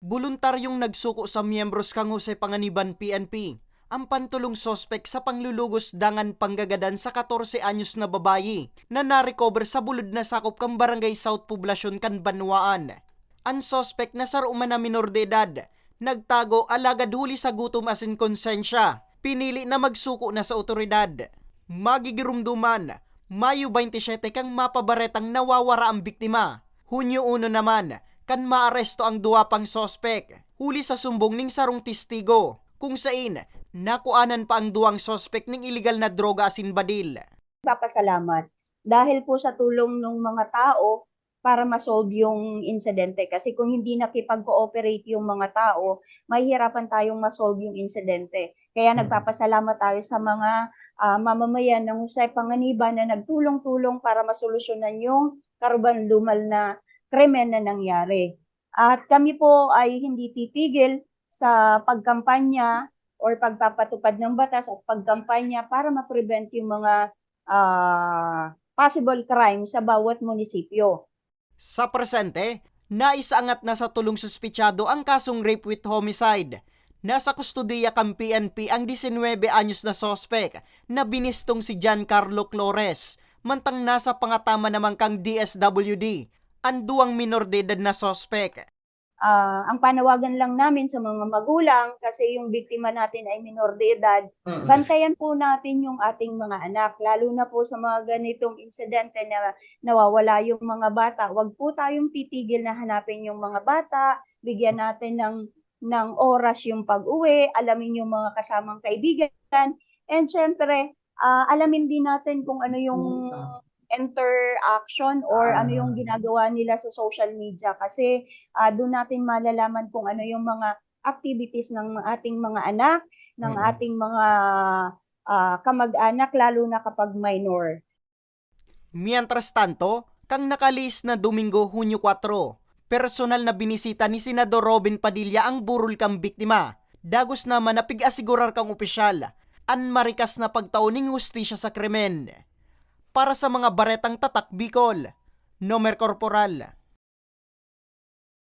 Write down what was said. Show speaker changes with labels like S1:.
S1: Voluntaryong nagsuko sa miyembros kang Jose Panganiban PNP ang pantulong sospek sa panglulugos dangan panggagadan sa 14 anyos na babayi na narecover sa bulod na sakop kang Barangay South Poblacion kan Banwaan. Ang sospek na saruman na minor de edad, nagtago alagad huli sa gutom asin konsensya, pinili na magsuko na sa otoridad. Magigirumduman, Mayo 27 kang mapabaretang nawawara ang biktima. Hunyo 1 naman, kan maaresto ang duwa pang sospek, huli sa sumbong ning sarong testigo, kung sain, nakuanan pa ang duwang sospek ning iligal na droga asin badil.
S2: Papasalamat dahil po sa tulong ng mga tao para ma-solve yung insidente. Kasi kung hindi nakipag-cooperate yung mga tao, mahihirapan tayong ma-solve yung insidente. Kaya nagpapasalamat tayo sa mga mamamayan ng Jose Panganiban na nagtulong-tulong para masolusyonan yung karuban-dumal na krimen na nangyari. At kami po ay hindi titigil sa pagkampanya or pagpapatupad ng batas at pagkampanya para ma-prevent yung mga possible crime sa bawat munisipyo.
S1: Sa presente, naisaangat na sa tulong suspitsado ang kasong rape with homicide. Nasa kustudiya kang PNP ang 19 anyos na sospek na binistong si Giancarlo Flores, mantang nasa pangatama naman kang DSWD, ang duwang minor de edad na sospek.
S2: Ang panawagan lang namin sa mga magulang, kasi yung biktima natin ay minor de edad, bantayan po natin yung ating mga anak, lalo na po sa mga ganitong insidente na nawawala yung mga bata. Huwag po tayong titigil na hanapin yung mga bata, bigyan natin ng oras yung pag-uwi, alamin yung mga kasamang kaibigan, and syempre, alamin din natin kung ano yung interaction or ano yung ginagawa nila sa social media, kasi doon natin malalaman kung ano yung mga activities ng ating mga anak, ng ating mga kamag-anak, lalo na kapag minor.
S1: Mientras tanto, kang nakalis na Domingo, Hunyo 4, personal na binisita ni Senador Robin Padilla ang burol kang biktima. Dagos naman na pig-asigurar kang opisyal, an marikas na pagtauning hustisya sa krimen. Para sa mga baretang tatak Bicol, Nomer Corporal.